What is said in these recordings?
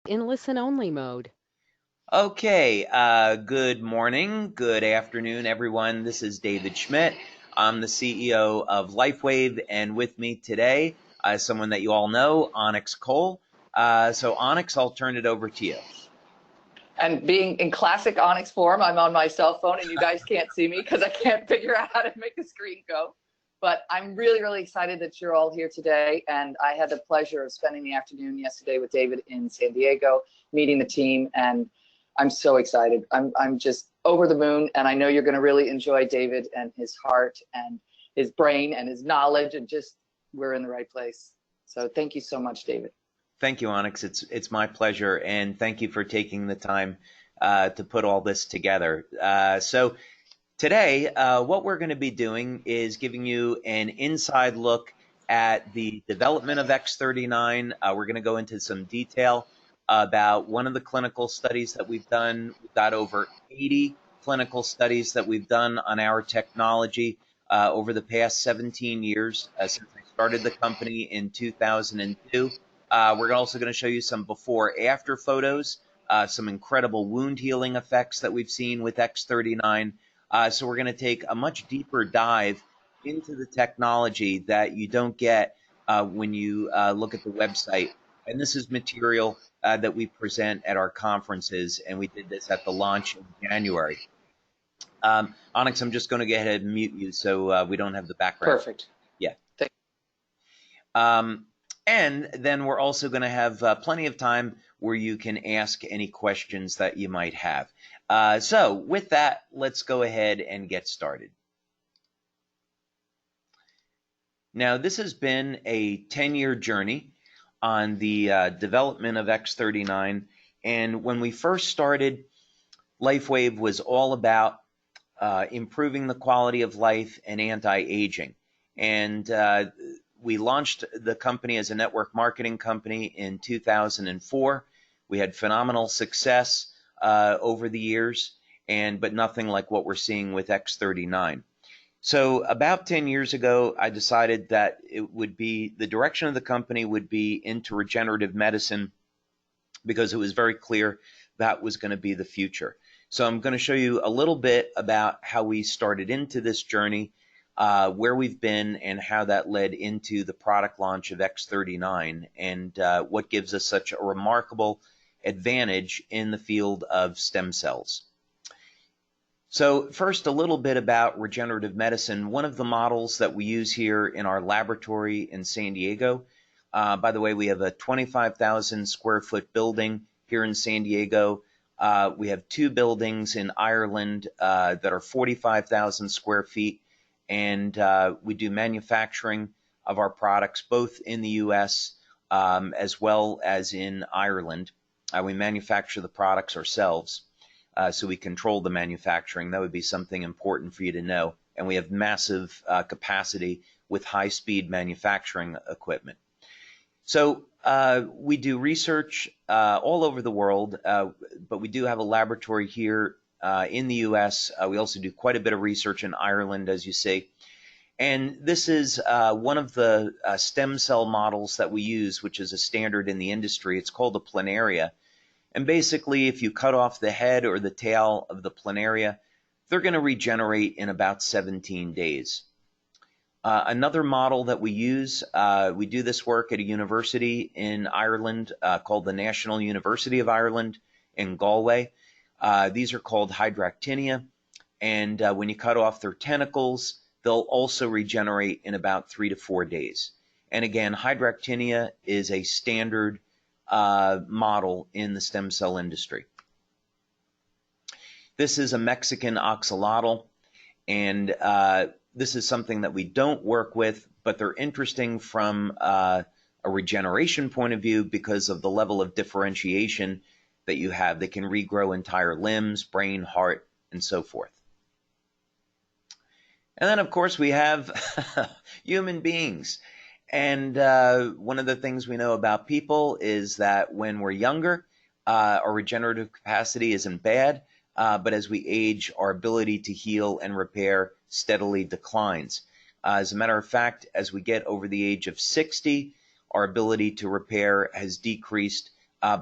in listen-only mode. Okay, good morning, good afternoon, everyone. This is David Schmidt. I'm the CEO of LifeWave, and with me today is someone that you all know, Onyx Cole. So, Onyx, I'll turn it over to you. And being in classic Onyx form, I'm on my cell phone, and you guys can't see me because I can't figure out how to make the screen go. But I'm really, really excited that you're all here today. And I had the pleasure of spending the afternoon yesterday with David in San Diego, meeting the team, and I'm so excited. I'm just over the moon, and I know you're going to really enjoy David and his heart and his brain and his knowledge, and just we're in the right place. So thank you so much, David. Thank you, Onyx. It's my pleasure, and thank you for taking the time to put all this together. So today, what we're going to be doing is giving you an inside look at the development of X39. We're going to go into some detail about one of the clinical studies that we've done. We've got over 80 clinical studies that we've done on our technology over the past 17 years since I started the company in 2002. We're also going to show you some before-after photos, some incredible wound healing effects that we've seen with X39. So we're going to take a much deeper dive into the technology that you don't get when you look at the website. And this is material that we present at our conferences, and we did this at the launch in January. Onyx, I'm just going to go ahead and mute you so we don't have the background. Perfect. Yeah. And then we're also going to have plenty of time where you can ask any questions that you might have. So with that, let's go ahead and get started. Now, this has been a 10-year journey on the development of X39. And when we first started, LifeWave was all about improving the quality of life and anti-aging. And we launched the company as a network marketing company in 2004. We had phenomenal success over the years, but nothing like what we're seeing with X39. So about 10 years ago, I decided that it would be the direction of the company would be into regenerative medicine because it was very clear that was going to be the future. So I'm going to show you a little bit about how we started into this journey, where we've been, and how that led into the product launch of X39, and what gives us such a remarkable advantage in the field of stem cells. So first, a little bit about regenerative medicine. One of the models that we use here in our laboratory in San Diego, by the way, we have a 25,000 square foot building here in San Diego. We have two buildings in Ireland that are 45,000 square feet, and we do manufacturing of our products both in the U.S. As well as in Ireland. We manufacture the products ourselves, so we control the manufacturing. That would be something important for you to know. And we have massive capacity with high-speed manufacturing equipment. So we do research all over the world, but we do have a laboratory here in the U.S. We also do quite a bit of research in Ireland, as you see. And this is one of the stem cell models that we use, which is a standard in the industry. It's called a planaria. And basically, if you cut off the head or the tail of the planaria, they're going to regenerate in about 17 days. Another model that we use, we do this work at a university in Ireland called the National University of Ireland in Galway. These are called hydractinia, and when you cut off their tentacles, they'll also regenerate in about 3 to 4 days. And again, hydractinia is a standard model in the stem cell industry. This is a Mexican axolotl, and this is something that we don't work with, but they're interesting from a regeneration point of view because of the level of differentiation that you have. They can regrow entire limbs, brain, heart, and so forth. And then, of course, we have human beings. And one of the things we know about people is that when we're younger, our regenerative capacity isn't bad, but as we age, our ability to heal and repair steadily declines. As a matter of fact, as we get over the age of 60, our ability to repair has decreased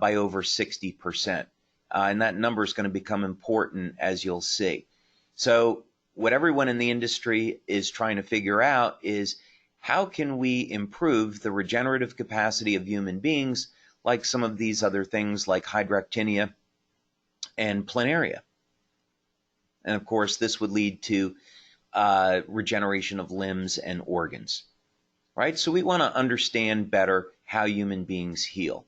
by over 60%. And that number is going to become important, as you'll see. So what everyone in the industry is trying to figure out is, how can we improve the regenerative capacity of human beings, like some of these other things like hydractinia and planaria? And of course, this would lead to regeneration of limbs and organs, right? So we want to understand better how human beings heal.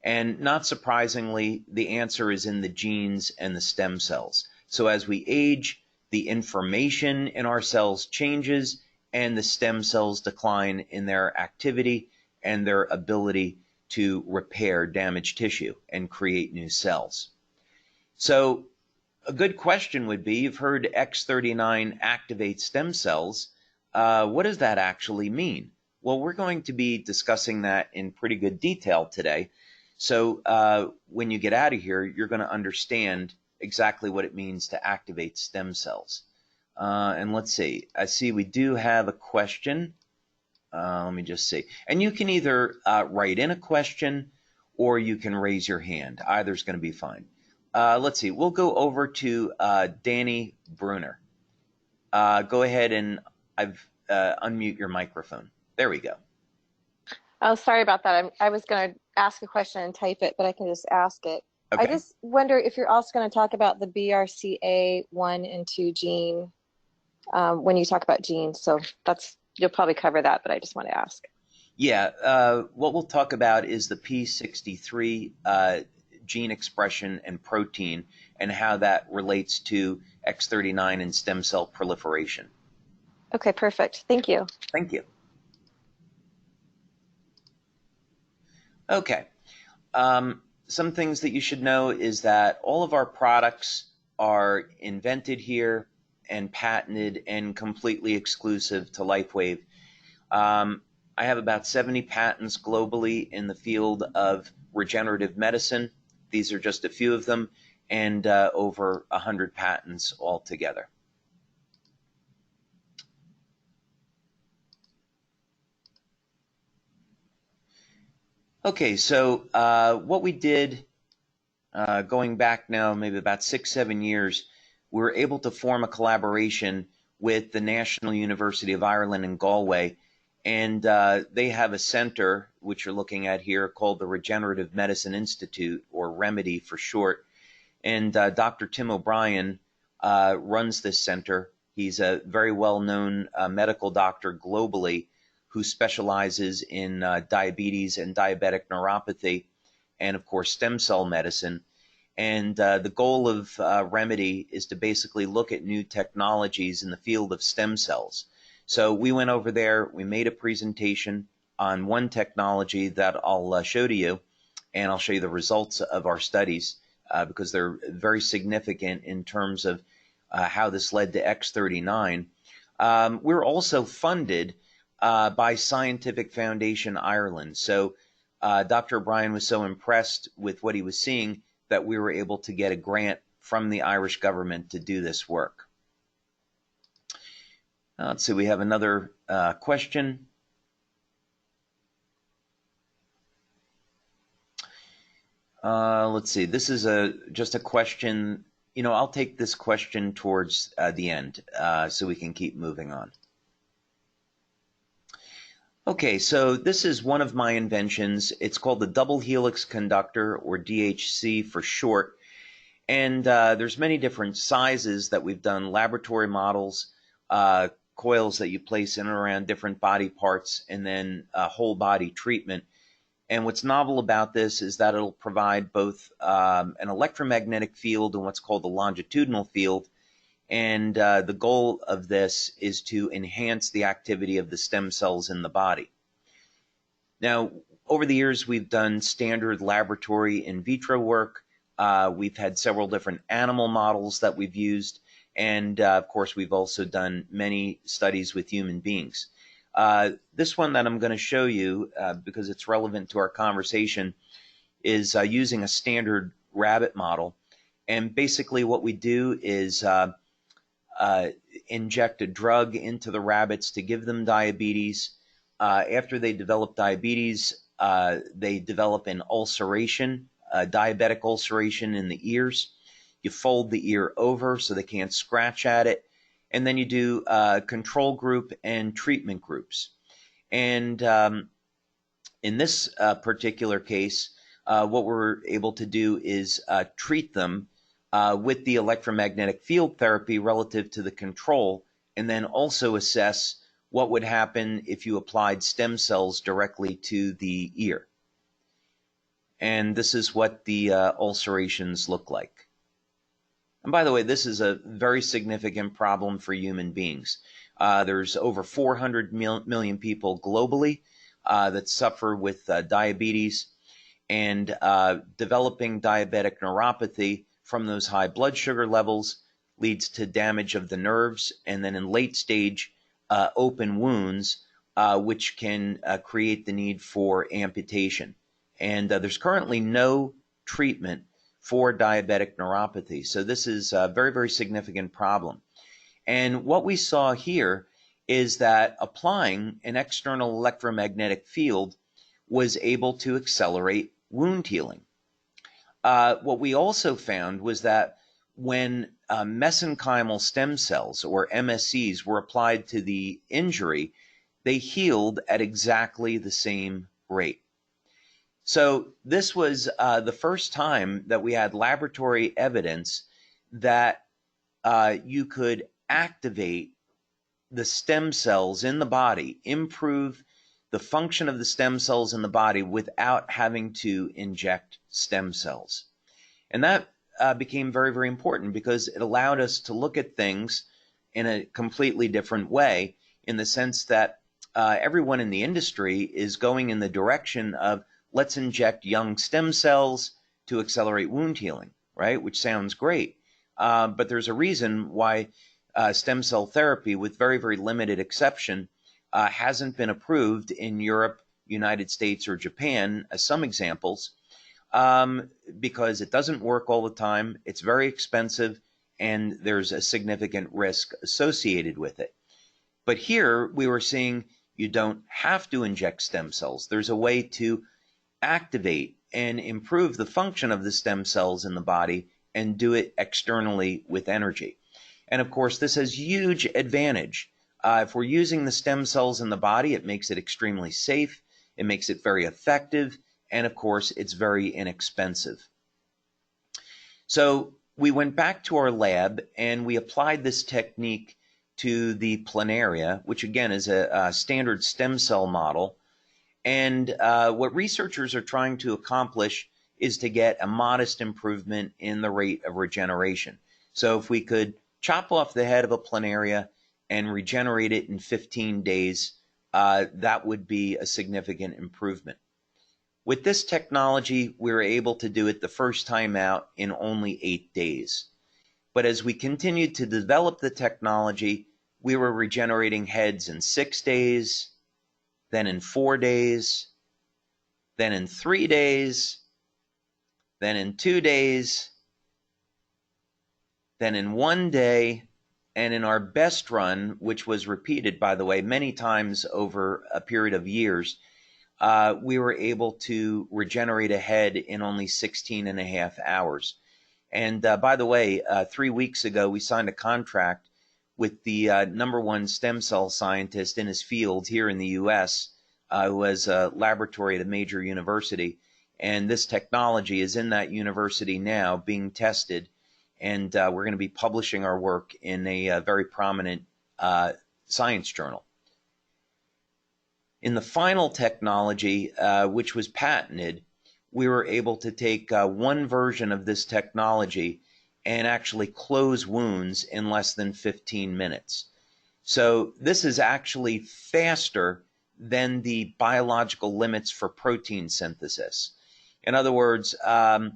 And not surprisingly, the answer is in the genes and the stem cells. So as we age, the information in our cells changes, and the stem cells decline in their activity and their ability to repair damaged tissue and create new cells. So a good question would be, you've heard X39 activates stem cells. What does that actually mean? Well, we're going to be discussing that in pretty good detail today. So when you get out of here, you're going to understand exactly what it means to activate stem cells. And let's see. I see we do have a question. Let me just see. And you can either write in a question or you can raise your hand. Either's going to be fine. Let's see. We'll go over to Danny Bruner. Go ahead and unmute your microphone. There we go. Oh, sorry about that. I was going to ask a question and type it, but I can just ask it. Okay. I just wonder if you're also going to talk about the BRCA1 and 2 gene when you talk about genes. So you'll probably cover that, but I just want to ask. Yeah, what we'll talk about is the P63 gene expression and protein, and how that relates to X39 and stem cell proliferation. Okay, perfect. Thank you. Thank you. Okay. Some things that you should know is that all of our products are invented here and patented and completely exclusive to LifeWave. I have about 70 patents globally in the field of regenerative medicine. These are just a few of them, and over 100 patents altogether. Okay, so what we did going back now maybe about 6-7 years, we were able to form a collaboration with the National University of Ireland in Galway, and they have a center, which you're looking at here, called the Regenerative Medicine Institute, or REMEDY for short. And Dr. Tim O'Brien runs this center. He's a very well-known medical doctor globally, who specializes in diabetes and diabetic neuropathy, and of course stem cell medicine. And the goal of REMEDY is to basically look at new technologies in the field of stem cells. So we went over there, we made a presentation on one technology that I'll show to you, and I'll show you the results of our studies because they're very significant in terms of how this led to X39. We're also funded by Scientific Foundation Ireland. So Dr. O'Brien was so impressed with what he was seeing that we were able to get a grant from the Irish government to do this work. Let's see, we have another question. Let's see, this is just a question. You know, I'll take this question towards the end so we can keep moving on. Okay, so this is one of my inventions. It's called the double helix conductor, or DHC for short. And there's many different sizes that we've done, laboratory models, coils that you place in and around different body parts, and then whole body treatment. And what's novel about this is that it'll provide both an electromagnetic field and what's called the longitudinal field. And the goal of this is to enhance the activity of the stem cells in the body. Now, over the years, we've done standard laboratory in vitro work. We've had several different animal models that we've used. And of course, we've also done many studies with human beings. This one that I'm going to show you, because it's relevant to our conversation, is using a standard rabbit model. And basically what we do is inject a drug into the rabbits to give them diabetes. After they develop diabetes, they develop an ulceration, diabetic ulceration in the ears. You fold the ear over so they can't scratch at it. And then you do control group and treatment groups. And in this particular case, what we're able to do is treat them with the electromagnetic field therapy relative to the control, and then also assess what would happen if you applied stem cells directly to the ear. And this is what the ulcerations look like. And by the way, this is a very significant problem for human beings. There's over 400 million people globally that suffer with diabetes, and developing diabetic neuropathy from those high blood sugar levels leads to damage of the nerves, and then in late stage open wounds, which can create the need for amputation. And there's currently no treatment for diabetic neuropathy. So this is a very, very significant problem. And what we saw here is that applying an external electromagnetic field was able to accelerate wound healing. What we also found was that when mesenchymal stem cells, or MSCs, were applied to the injury, they healed at exactly the same rate. So this was the first time that we had laboratory evidence that you could activate the stem cells in the body, improve the function of the stem cells in the body without having to inject stem cells. And that became very, very important because it allowed us to look at things in a completely different way, in the sense that everyone in the industry is going in the direction of, let's inject young stem cells to accelerate wound healing, right? Which sounds great. But there's a reason why stem cell therapy, with very, very limited exception, hasn't been approved in Europe, United States, or Japan, as some examples, because it doesn't work all the time, it's very expensive, and there's a significant risk associated with it. But here we were seeing you don't have to inject stem cells. There's a way to activate and improve the function of the stem cells in the body and do it externally with energy. And of course, this has huge advantage. If we're using the stem cells in the body, it makes it extremely safe, it makes it very effective, and of course, it's very inexpensive. So we went back to our lab and we applied this technique to the planaria, which again is a standard stem cell model. And what researchers are trying to accomplish is to get a modest improvement in the rate of regeneration. So if we could chop off the head of a planaria and regenerate it in 15 days, that would be a significant improvement. With this technology, we were able to do it the first time out in only 8 days. But as we continued to develop the technology, we were regenerating heads in 6 days, then in 4 days, then in 3 days, then in 2 days, then in 1 day, and in our best run, which was repeated, by the way, many times over a period of years, we were able to regenerate a head in only 16.5 hours. And by the way, 3 weeks ago, we signed a contract with the #1 stem cell scientist in his field here in the U.S., who has a laboratory at a major university. And this technology is in that university now being tested. And we're going to be publishing our work in a very prominent science journal. In the final technology, which was patented, we were able to take one version of this technology and actually close wounds in less than 15 minutes. So this is actually faster than the biological limits for protein synthesis. In other words, a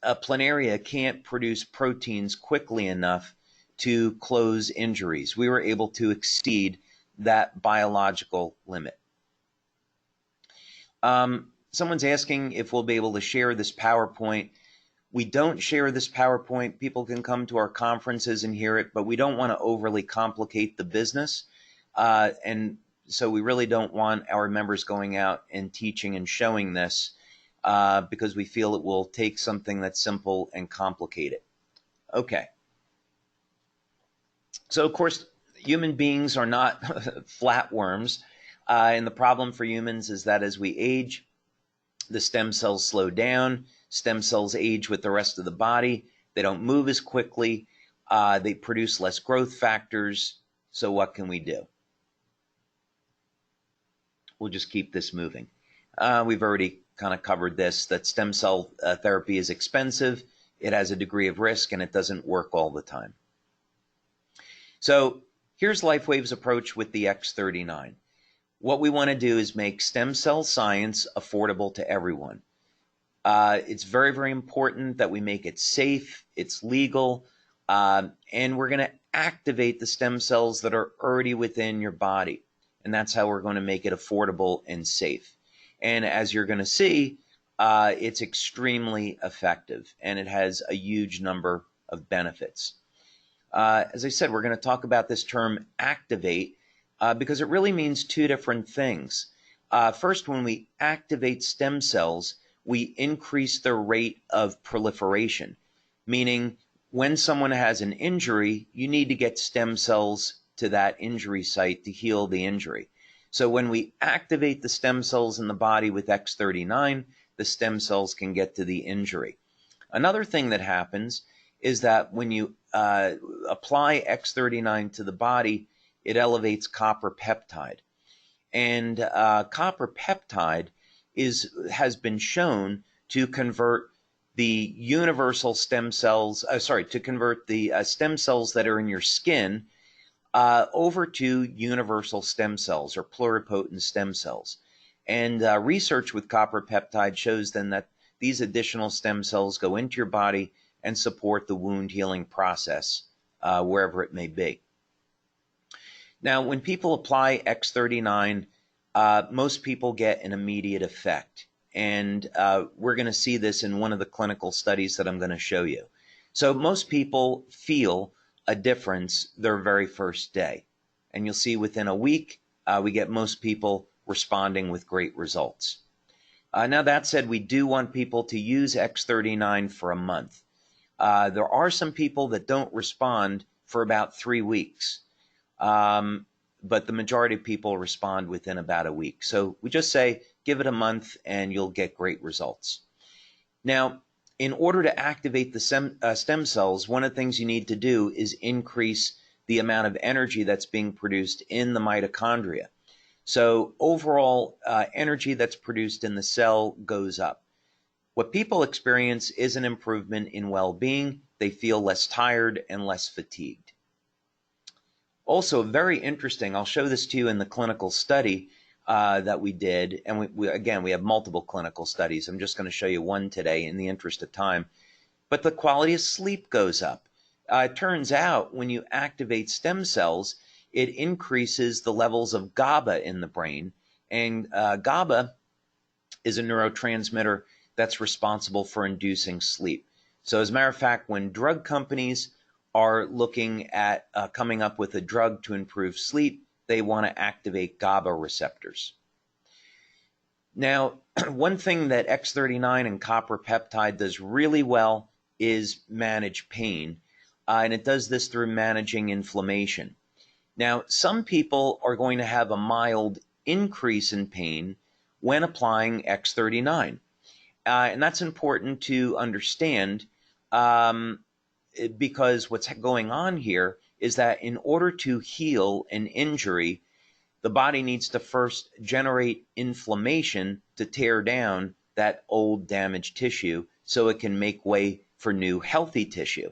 planaria can't produce proteins quickly enough to close injuries. We were able to exceed that biological limit. Someone's asking if we'll be able to share this PowerPoint. We don't share this PowerPoint. People can come to our conferences and hear it, but we don't want to overly complicate the business. And So we really don't want our members going out and teaching and showing this because we feel it will take something that's simple and complicate it. Okay. So, of course, human beings are not flatworms. And the problem for humans is that as we age, the stem cells slow down. Stem cells age with the rest of the body. They don't move as quickly. They produce less growth factors. So what can we do? We'll just keep this moving. We've already kind of covered this, that stem cell therapy is expensive. It has a degree of risk, and it doesn't work all the time. So here's LifeWave's approach with the X39. What we want to do is make stem cell science affordable to everyone. It's very, very important that we make it safe, it's legal, and we're going to activate the stem cells that are already within your body. And that's how we're going to make it affordable and safe. And as you're going to see, it's extremely effective, and it has a huge number of benefits. As I said, we're going to talk about this term activate because it really means two different things. First, when we activate stem cells, we increase their rate of proliferation, meaning when someone has an injury, you need to get stem cells to that injury site to heal the injury. So when we activate the stem cells in the body with X39, the stem cells can get to the injury. Another thing that happens is that when you apply X39 to the body, it elevates copper peptide. And copper peptide has been shown to convert the universal stem cells, to convert the stem cells that are in your skin over to universal stem cells or pluripotent stem cells. And research with copper peptide shows then that these additional stem cells go into your body and support the wound healing process wherever it may be. Now, when people apply X39, most people get an immediate effect. And we're going to see this in one of the clinical studies that I'm going to show you. So most people feel a difference their very first day. And you'll see within a week, we get most people responding with great results. Now, that said, we do want people to use X39 for a month. There are some people that don't respond for about 3 weeks. But the majority of people respond within about a week. So we just say, give it a month and you'll get great results. Now, in order to activate the stem cells, one of the things you need to do is increase the amount of energy that's being produced in the mitochondria. So overall energy that's produced in the cell goes up. What people experience is an improvement in well-being. They feel less tired and less fatigued. Also, very interesting, I'll show this to you in the clinical study that we did. And again, we have multiple clinical studies. I'm just going to show you one today in the interest of time. But the quality of sleep goes up. It turns out when you activate stem cells, it increases the levels of GABA in the brain. And GABA is a neurotransmitter that's responsible for inducing sleep. So as a matter of fact, when drug companies are looking at coming up with a drug to improve sleep, they want to activate GABA receptors. Now, one thing that X39 and copper peptide does really well is manage pain, and it does this through managing inflammation. Now, some people are going to have a mild increase in pain when applying X39, and that's important to understand because what's going on here is that in order to heal an injury, the body needs to first generate inflammation to tear down that old damaged tissue so it can make way for new healthy tissue.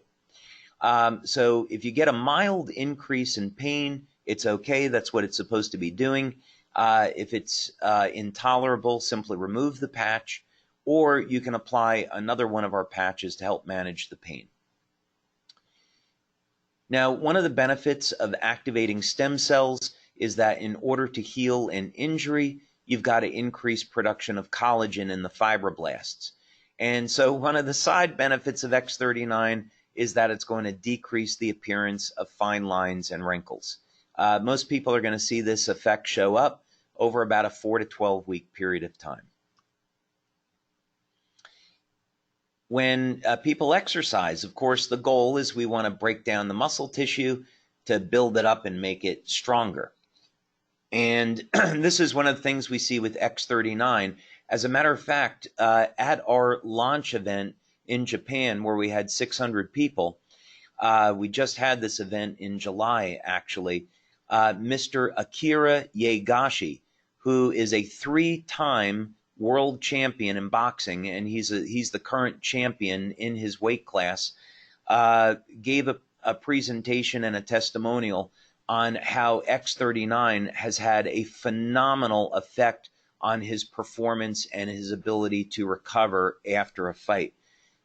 So if you get a mild increase in pain, it's okay. That's what it's supposed to be doing. If it's intolerable, simply remove the patch, or you can apply another one of our patches to help manage the pain. Now, one of the benefits of activating stem cells is that in order to heal an injury, you've got to increase production of collagen in the fibroblasts. And so one of the side benefits of X39 is that it's going to decrease the appearance of fine lines and wrinkles. Most people are going to see this effect show up over about a 4 to 12 week period of time. When people exercise, of course, the goal is we want to break down the muscle tissue to build it up and make it stronger. And this is one of the things we see with X39. As a matter of fact, at our launch event in Japan, where we had 600 people, we just had this event in July, actually. Mr. Akira Yegashi, who is a 3-time world champion in boxing, and he's the current champion in his weight class, gave a presentation and a testimonial on how X39 has had a phenomenal effect on his performance and his ability to recover after a fight.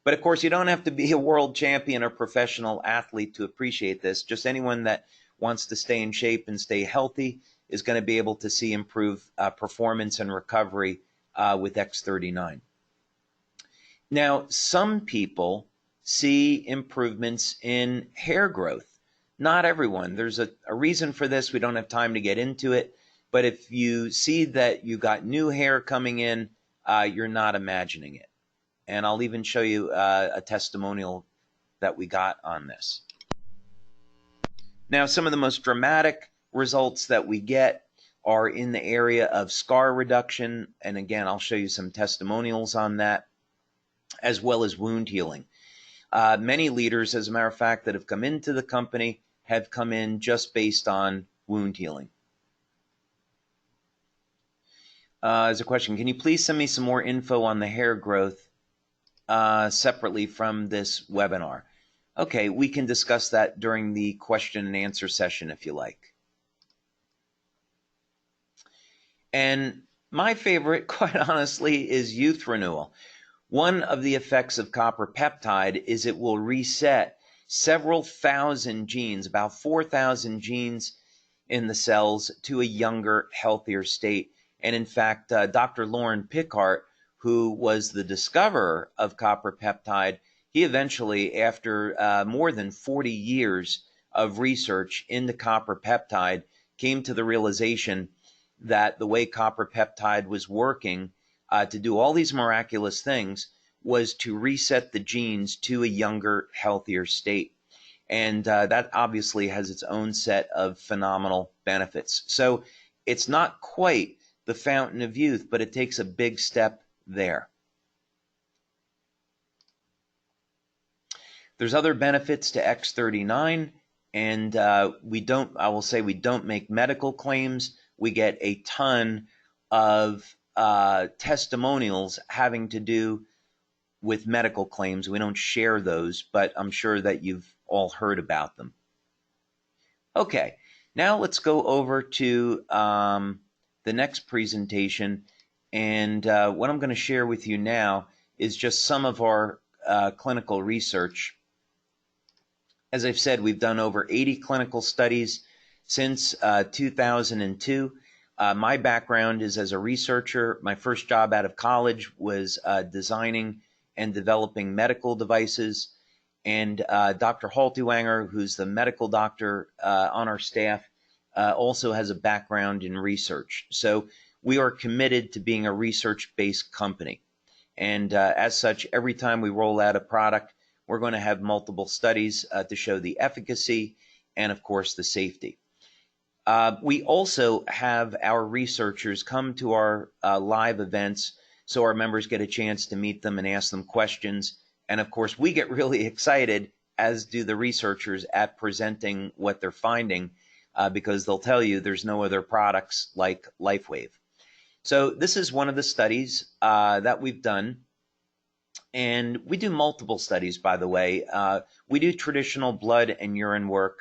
But of course, you don't have to be a world champion or professional athlete to appreciate this. Just anyone that wants to stay in shape and stay healthy is going to be able to see improved performance and recovery with X39. Now, some people see improvements in hair growth. Not everyone. There's a reason for this. We don't have time to get into it. But if you see that you got new hair coming in, you're not imagining it. And I'll even show you a testimonial that we got on this. Now, some of the most dramatic results that we get are in the area of scar reduction. And again, I'll show you some testimonials on that, as well as wound healing. Many leaders, as a matter of fact, that have come into the company have come in just based on wound healing. As a question, can you please send me some more info on the hair growth separately from this webinar? Okay, we can discuss that during the question and answer session if you like. And my favorite, quite honestly, is youth renewal. One of the effects of copper peptide is it will reset several thousand genes, about 4,000 genes in the cells, to a younger, healthier state. And in fact, Dr. Lauren Pickart, who was the discoverer of copper peptide, he eventually, after more than 40 years of research into copper peptide, came to the realization that the way copper peptide was working to do all these miraculous things was to reset the genes to a younger, healthier state. And that obviously has its own set of phenomenal benefits. So it's not quite the fountain of youth, but it takes a big step there. There's other benefits to X39, and I will say we don't make medical claims. We get a ton of testimonials having to do with medical claims. We don't share those, but I'm sure that you've all heard about them. Okay, now let's go over to the next presentation. And what I'm going to share with you now is just some of our clinical research. As I've said, we've done over 80 clinical studies since 2002. My background is as a researcher. My first job out of college was designing and developing medical devices. And Dr. Haltiwanger, who's the medical doctor on our staff, also has a background in research. So we are committed to being a research-based company. And as such, every time we roll out a product, we're going to have multiple studies to show the efficacy and, of course, the safety. We also have our researchers come to our live events so our members get a chance to meet them and ask them questions. And, of course, we get really excited, as do the researchers, at presenting what they're finding because they'll tell you there's no other products like LifeWave. So this is one of the studies that we've done. And we do multiple studies, by the way. We do traditional blood and urine work,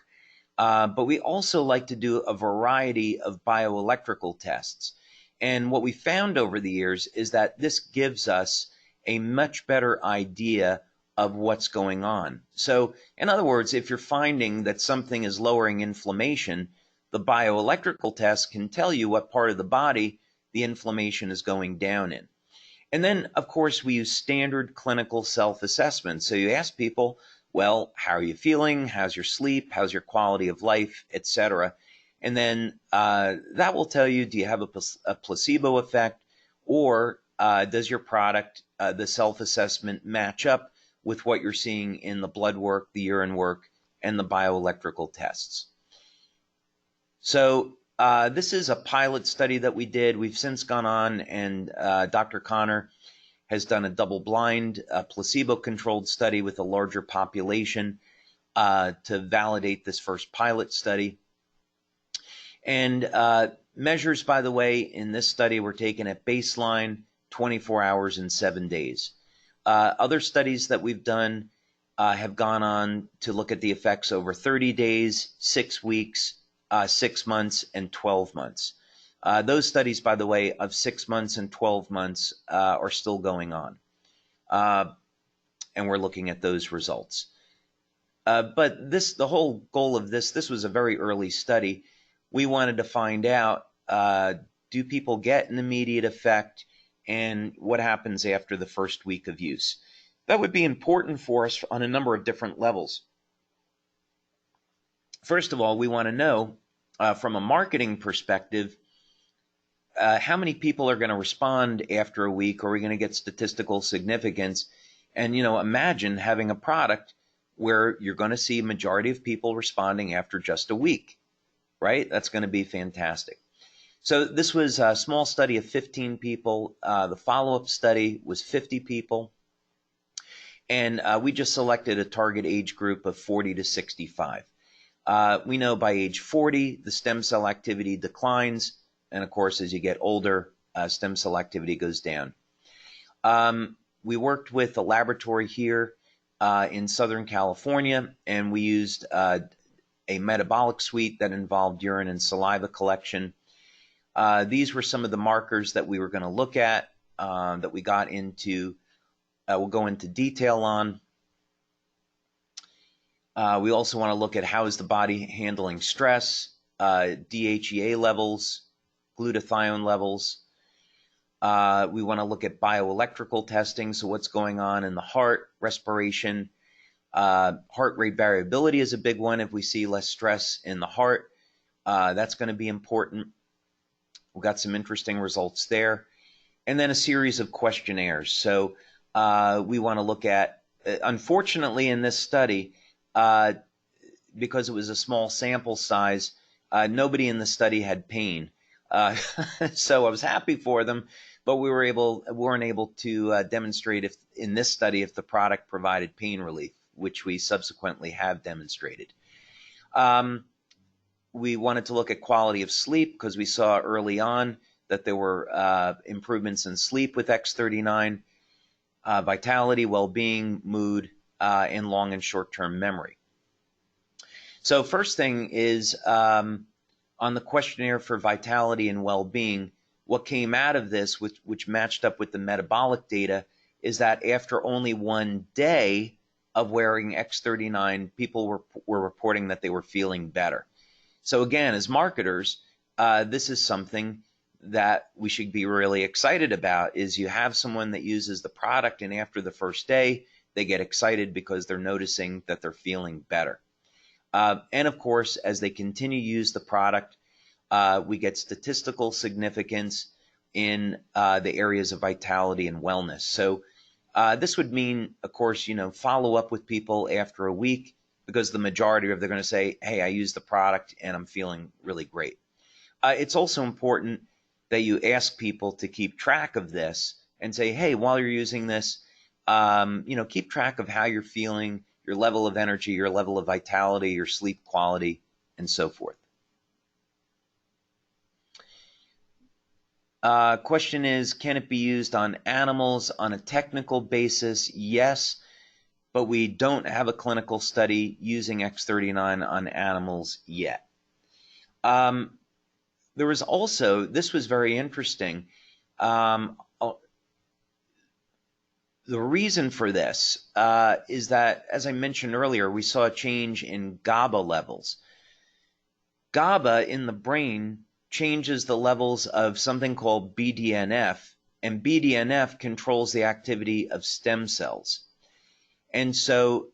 but we also like to do a variety of bioelectrical tests. And what we found over the years is that this gives us a much better idea of what's going on. So, in other words, if you're finding that something is lowering inflammation, the bioelectrical test can tell you what part of the body the inflammation is going down in. And then, of course, we use standard clinical self-assessment. So you ask people, well, how are you feeling? How's your sleep? How's your quality of life, etc.? And then that will tell you, do you have a placebo effect, or does your product, the self-assessment, match up with what you're seeing in the blood work, the urine work, and the bioelectrical tests. So this is a pilot study that we did. We've since gone on, and Dr. Connor has done a double-blind, placebo-controlled study with a larger population to validate this first pilot study. And measures, by the way, in this study were taken at baseline, 24 hours, and 7 days. Other studies that we've done have gone on to look at the effects over 30 days, 6 weeks, 6 months, and 12 months. Those studies, by the way, of 6 months and 12 months are still going on. And we're looking at those results. But the whole goal of this was a very early study. We wanted to find out, do people get an immediate effect, and what happens after the first week of use? That would be important for us on a number of different levels. First of all, we want to know, from a marketing perspective, how many people are going to respond after a week? Are we going to get statistical significance? And, imagine having a product where you're going to see a majority of people responding after just a week, right? That's going to be fantastic. So this was a small study of 15 people. The follow-up study was 50 people. And we just selected a target age group of 40 to 65. We know by age 40, the stem cell activity declines. And of course, as you get older, stem cell activity goes down. We worked with a laboratory here in Southern California, and we used a metabolic suite that involved urine and saliva collection. These were some of the markers that we were going to look at, that we got into, we'll go into detail on. We also want to look at how is the body handling stress, DHEA levels, glutathione levels. We want to look at bioelectrical testing, so what's going on in the heart, respiration. Heart rate variability is a big one. If we see less stress in the heart, that's going to be important. We've got some interesting results there. And then a series of questionnaires. So we want to look at, unfortunately in this study, because it was a small sample size, nobody in the study had pain. So I was happy for them, but we weren't able to demonstrate in this study if the product provided pain relief, which we subsequently have demonstrated. We wanted to look at quality of sleep because we saw early on that there were improvements in sleep with X39, vitality, well-being, mood, and long and short-term memory. So first thing is, on the questionnaire for vitality and well-being, what came out of this, which matched up with the metabolic data, is that after only 1 day of wearing X39, people were reporting that they were feeling better. So again, as marketers, this is something that we should be really excited about, is you have someone that uses the product, and after the first day, they get excited because they're noticing that they're feeling better. And of course, as they continue to use the product, we get statistical significance in the areas of vitality and wellness. So this would mean, of course, follow up with people after a week, because the majority of they're going to say, hey, I use the product and I'm feeling really great. It's also important that you ask people to keep track of this and say, hey, while you're using this, keep track of how you're feeling, your level of energy, your level of vitality, your sleep quality, and so forth. Question is, can it be used on animals on a technical basis? Yes, but we don't have a clinical study using X39 on animals yet. There was also, this was very interesting, the reason for this is that, as I mentioned earlier, we saw a change in GABA levels. GABA in the brain changes the levels of something called BDNF, and BDNF controls the activity of stem cells. And so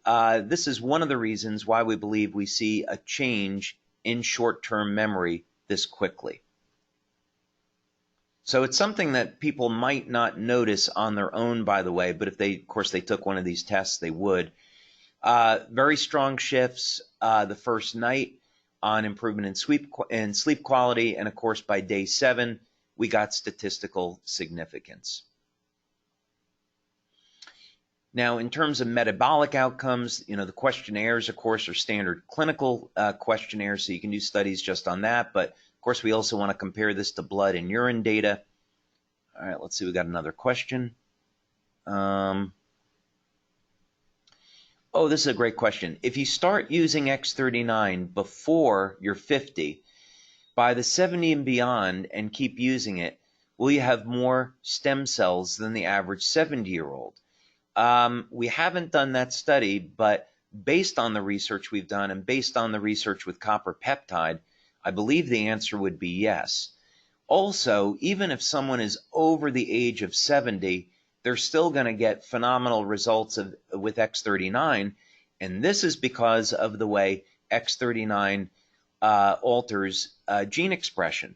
this is one of the reasons why we believe we see a change in short-term memory this quickly. So it's something that people might not notice on their own, by the way, but if they, of course, they took one of these tests, they would. Very strong shifts the first night on improvement in sleep quality, and of course, by day 7, we got statistical significance. Now, in terms of metabolic outcomes, the questionnaires, of course, are standard clinical questionnaires, so you can do studies just on that. But, of course, we also want to compare this to blood and urine data. All right, let's see. We got another question. Oh, this is a great question. If you start using X39 before you're 50, by the 70 and beyond and keep using it, will you have more stem cells than the average 70-year-old? We haven't done that study, but based on the research we've done and based on the research with copper peptide, I believe the answer would be yes. Also, even if someone is over the age of 70, they're still going to get phenomenal results with X39, and this is because of the way X39 alters gene expression.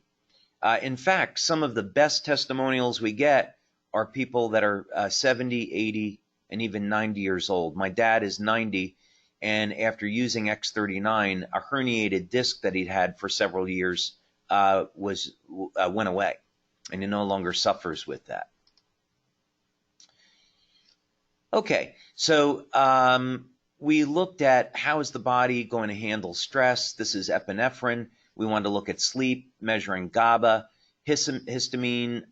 In fact, some of the best testimonials we get are people that are 70, 80, and even 90 years old. My dad is 90, and after using X39, a herniated disc that he'd had for several years went away, and he no longer suffers with that. Okay, so we looked at how is the body going to handle stress. This is epinephrine. We wanted to look at sleep, measuring GABA. Histamine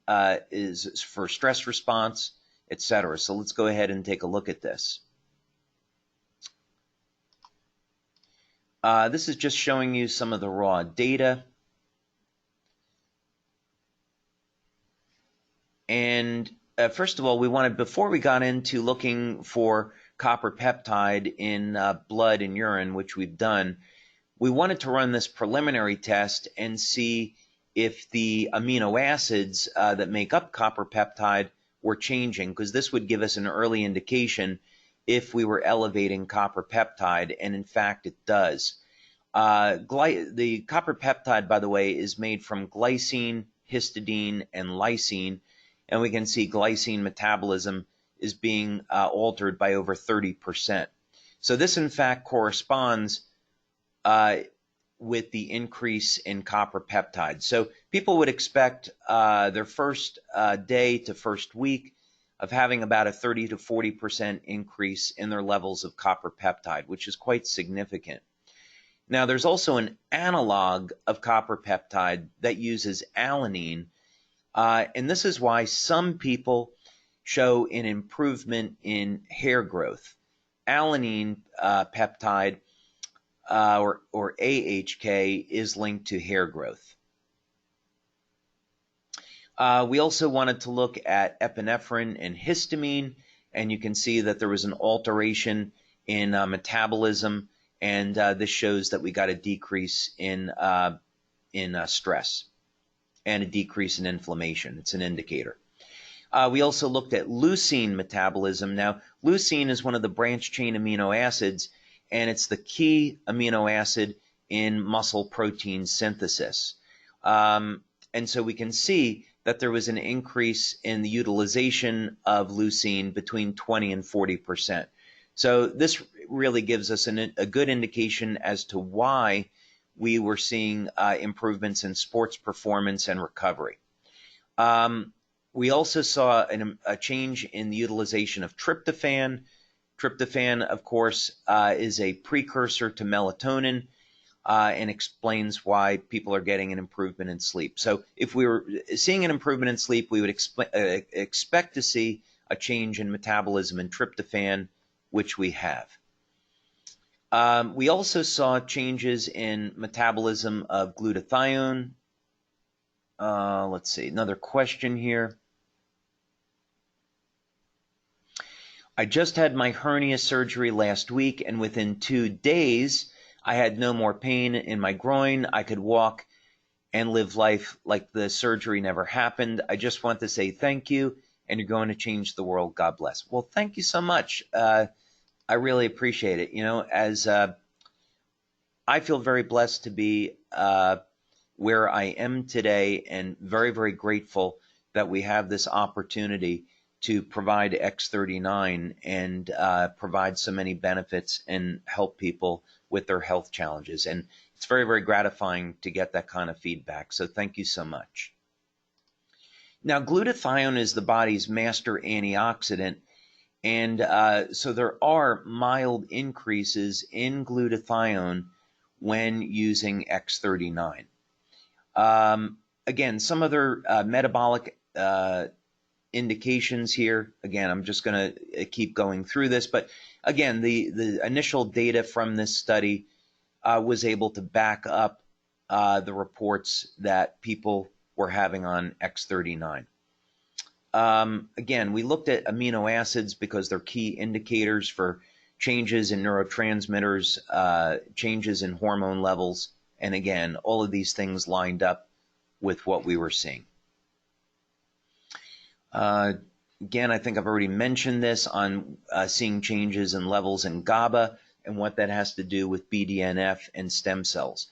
is for stress response, etc. So let's go ahead and take a look at this. This is just showing you some of the raw data. And first of all, we wanted, before we got into looking for copper peptide in blood and urine, which we've done, we wanted to run this preliminary test and see if the amino acids that make up copper peptide were changing, because this would give us an early indication if we were elevating copper peptide, and in fact it does. The copper peptide, by the way, is made from glycine, histidine, and lysine, and we can see glycine metabolism is being altered by over 30%. So this, in fact, corresponds with the increase in copper peptide. So people would expect their first day to first week of having about a 30 to 40% increase in their levels of copper peptide, which is quite significant. Now, there's also an analog of copper peptide that uses alanine, and this is why some people show an improvement in hair growth. Alanine peptide, or AHK, is linked to hair growth. We also wanted to look at epinephrine and histamine, and you can see that there was an alteration in metabolism, and this shows that we got a decrease in stress and a decrease in inflammation. It's an indicator. We also looked at leucine metabolism. Now, leucine is one of the branch chain amino acids, and it's the key amino acid in muscle protein synthesis. And so we can see that there was an increase in the utilization of leucine between 20 and 40%. So this really gives us a good indication as to why we were seeing improvements in sports performance and recovery. We also saw a change in the utilization of tryptophan. Tryptophan, of course, is a precursor to melatonin and explains why people are getting an improvement in sleep. So if we were seeing an improvement in sleep, we would expect to see a change in metabolism in tryptophan, which we have. We also saw changes in metabolism of glutathione. Let's see, another question here. I just had my hernia surgery last week, and within 2 days, I had no more pain in my groin. I could walk and live life like the surgery never happened. I just want to say thank you, and you're going to change the world. God bless. Well, thank you so much. I really appreciate it. You know, as I feel very blessed to be where I am today, and very, very grateful that we have this opportunity to provide X39 and provide so many benefits and help people with their health challenges. And it's very, very gratifying to get that kind of feedback. So thank you so much. Now, glutathione is the body's master antioxidant. And so there are mild increases in glutathione when using X39. Again, some other metabolic indications here. Again, I'm just going to keep going through this. But again, the initial data from this study was able to back up the reports that people were having on X39. Again, we looked at amino acids because they're key indicators for changes in neurotransmitters, changes in hormone levels, and again, all of these things lined up with what we were seeing. Again, I think I've already mentioned this on seeing changes in levels in GABA and what that has to do with BDNF and stem cells.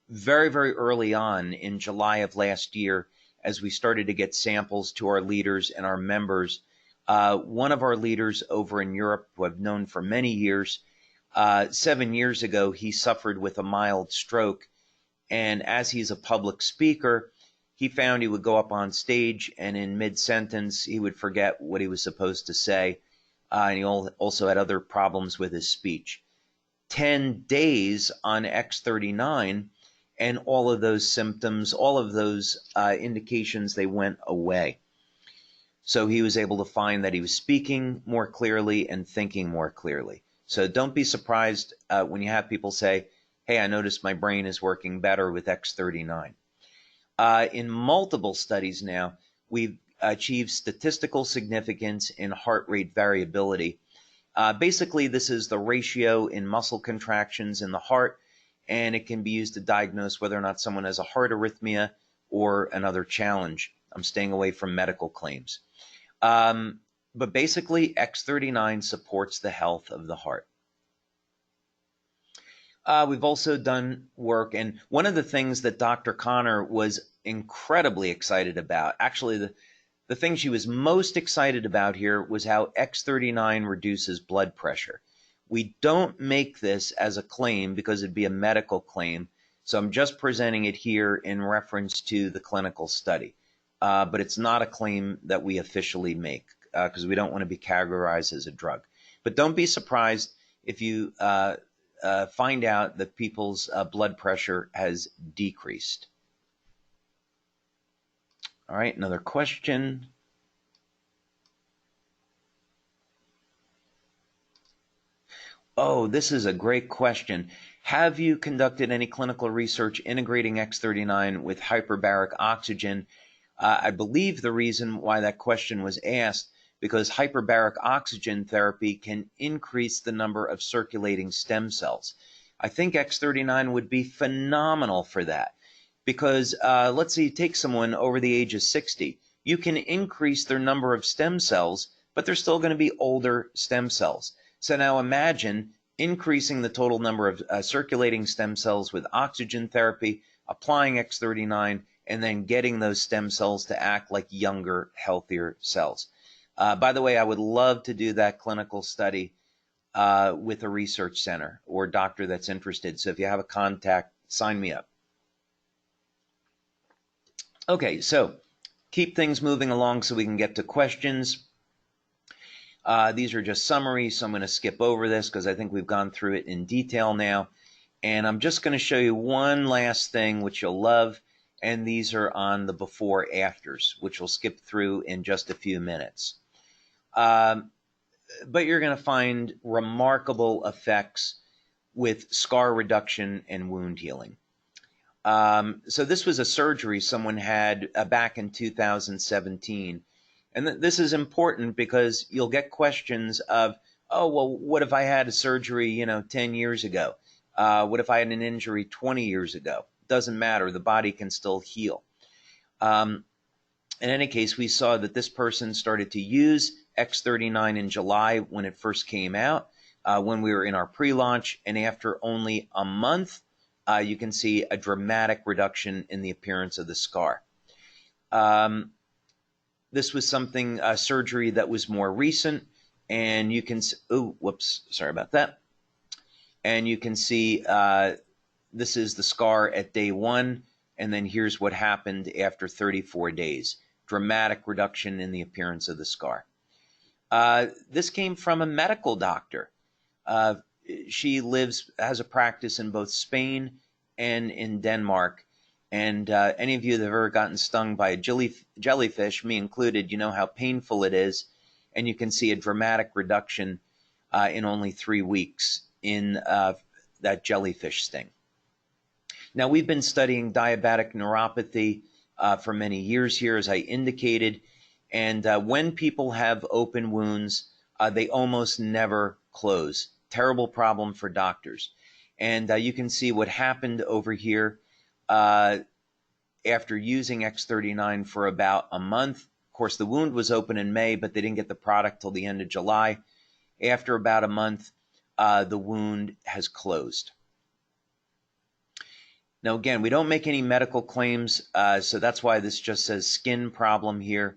Very, very early on in July of last year, as we started to get samples to our leaders and our members, one of our leaders over in Europe, who I've known for many years, 7 years ago, he suffered with a mild stroke. And as he's a public speaker, he found he would go up on stage and in mid-sentence, he would forget what he was supposed to say. And he also had other problems with his speech. 10 days on X39, and all of those symptoms, all of those indications, they went away. So he was able to find that he was speaking more clearly and thinking more clearly. So don't be surprised when you have people say, hey, I noticed my brain is working better with X39. In multiple studies now, we've achieved statistical significance in heart rate variability. Basically, this is the ratio in muscle contractions in the heart, and it can be used to diagnose whether or not someone has a heart arrhythmia or another challenge. I'm staying away from medical claims. But basically, X39 supports the health of the heart. We've also done work, and one of the things that Dr. Connor was incredibly excited about, actually the thing she was most excited about here was how X39 reduces blood pressure. We don't make this as a claim because it'd be a medical claim, so I'm just presenting it here in reference to the clinical study. But it's not a claim that we officially make because we don't want to be categorized as a drug. But don't be surprised if you find out that people's blood pressure has decreased. All right, another question. Oh, this is a great question. Have you conducted any clinical research integrating X39 with hyperbaric oxygen? I believe the reason why that question was asked because hyperbaric oxygen therapy can increase the number of circulating stem cells. I think X39 would be phenomenal for that because let's say you take someone over the age of 60, you can increase their number of stem cells, but they're still going to be older stem cells. So now imagine increasing the total number of circulating stem cells with oxygen therapy, applying X39, and then getting those stem cells to act like younger, healthier cells. By the way, I would love to do that clinical study with a research center or doctor that's interested. So if you have a contact, sign me up. Okay, so keep things moving along so we can get to questions. These are just summaries, so I'm going to skip over this because I think we've gone through it in detail now. And I'm just going to show you one last thing which you'll love, and these are on the before-afters, which we'll skip through in just a few minutes. But you're going to find remarkable effects with scar reduction and wound healing. So this was a surgery someone had back in 2017. And this is important because you'll get questions of, oh, well, what if I had a surgery, 10 years ago? What if I had an injury 20 years ago? Doesn't matter. The body can still heal. In any case, we saw that this person started to use X39 in July when it first came out. when we were in our pre-launch, and after only a month, you can see a dramatic reduction in the appearance of the scar. This was something, surgery that was more recent, and you can, oh, whoops, sorry about that. And you can see this is the scar at day 1, and then here's what happened after 34 days. Dramatic reduction in the appearance of the scar. This came from a medical doctor. She has a practice in both Spain and in Denmark. And any of you that have ever gotten stung by a jellyfish, me included, you know how painful it is. And you can see a dramatic reduction in only 3 weeks in that jellyfish sting. Now, we've been studying diabetic neuropathy for many years here, as I indicated. And when people have open wounds, they almost never close. Terrible problem for doctors. And you can see what happened over here after using X39 for about a month. Of course, the wound was open in May, but they didn't get the product till the end of July. After about a month, the wound has closed. Now, again, we don't make any medical claims, so that's why this just says skin problem here.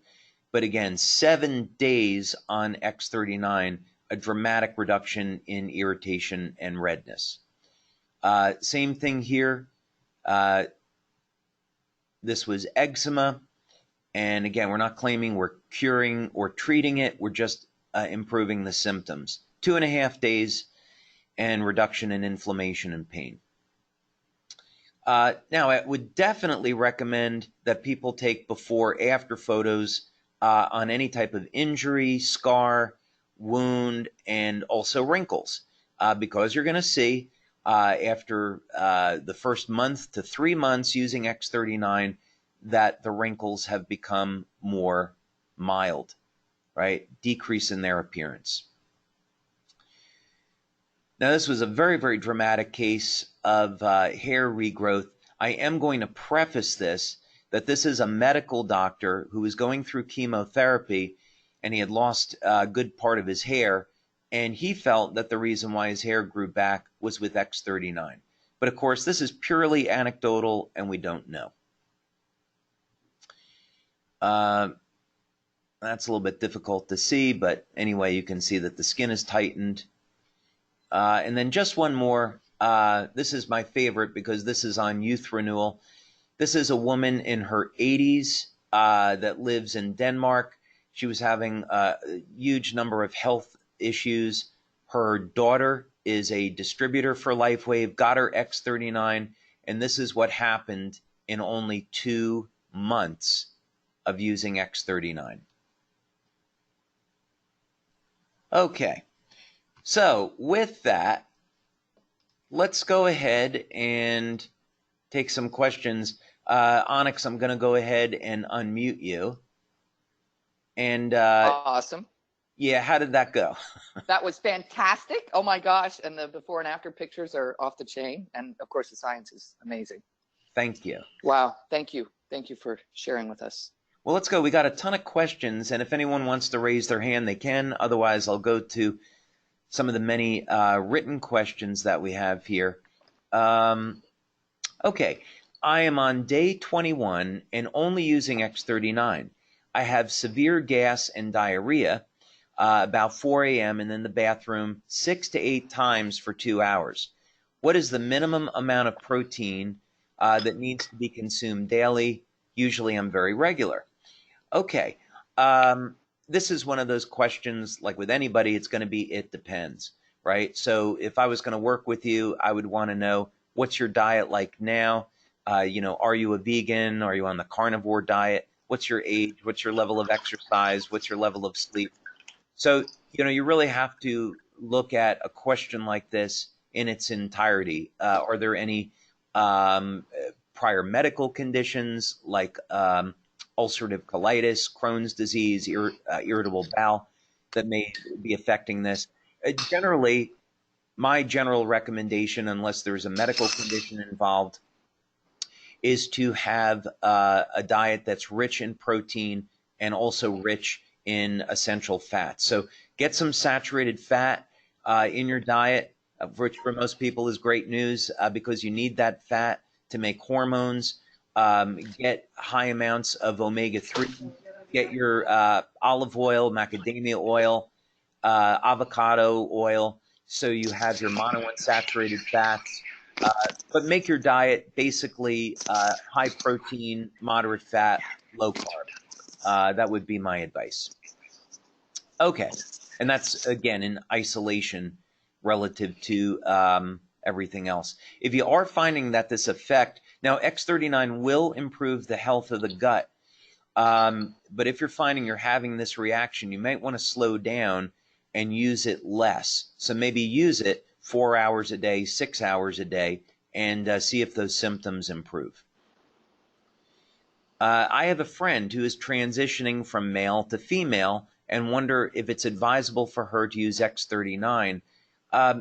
But again, 7 days on X39, a dramatic reduction in irritation and redness. Same thing here. This was eczema. And again, we're not claiming we're curing or treating it. We're just improving the symptoms. 2.5 days and reduction in inflammation and pain. Now, I would definitely recommend that people take before-after photos on any type of injury, scar, wound, and also wrinkles, because you're going to see after the first month to 3 months using X39 that the wrinkles have become more mild, right? Decrease in their appearance. Now, this was a very, very dramatic case of hair regrowth. I am going to preface this that this is a medical doctor who was going through chemotherapy, and he had lost a good part of his hair, and he felt that the reason why his hair grew back was with X39. But of course, this is purely anecdotal, and we don't know. That's a little bit difficult to see, but anyway, you can see that the skin is tightened. And then just one more. This is my favorite because this is on youth renewal. This is a woman in her 80s that lives in Denmark. She was having a huge number of health issues. Her daughter is a distributor for LifeWave, got her X39, and this is what happened in only 2 months of using X39. Okay. So with that, let's go ahead and take some questions. Onyx, I'm going to go ahead and unmute you. And awesome. Yeah, how did that go? That was fantastic. Oh my gosh. And the before and after pictures are off the chain. And of course, the science is amazing. Thank you. Wow. Thank you. Thank you for sharing with us. Well, let's go. We got a ton of questions. And if anyone wants to raise their hand, they can. Otherwise, I'll go to some of the many written questions that we have here. Okay, I am on day 21 and only using X39. I have severe gas and diarrhea about 4 a.m. and in the bathroom 6 to 8 times for 2 hours. What is the minimum amount of protein that needs to be consumed daily? Usually I'm very regular. Okay. This is one of those questions, like with anybody, it's going to be, it depends, right? So if I was going to work with you, I would want to know, what's your diet like now? You know, are you a vegan? Are you on the carnivore diet? What's your age? What's your level of exercise? What's your level of sleep? So, you know, you really have to look at a question like this in its entirety. Are there any prior medical conditions like ulcerative colitis, Crohn's disease, irritable bowel that may be affecting this? Generally, my general recommendation, unless there's a medical condition involved, is to have a diet that's rich in protein and also rich in essential fats. So get some saturated fat. in your diet, which for most people is great news because you need that fat to make hormones, get high amounts of omega-3, get your olive oil, macadamia oil, avocado oil, so you have your monounsaturated fats, but make your diet basically high protein, moderate fat, low carb. That would be my advice. Okay, and that's, again, in isolation relative to everything else. If you are finding that this effect, now X39 will improve the health of the gut, but if you're finding you're having this reaction, you might want to slow down and use it less. So maybe use it 4 hours a day, 6 hours a day, and see if those symptoms improve. I have a friend who is transitioning from male to female and wonder if it's advisable for her to use X39.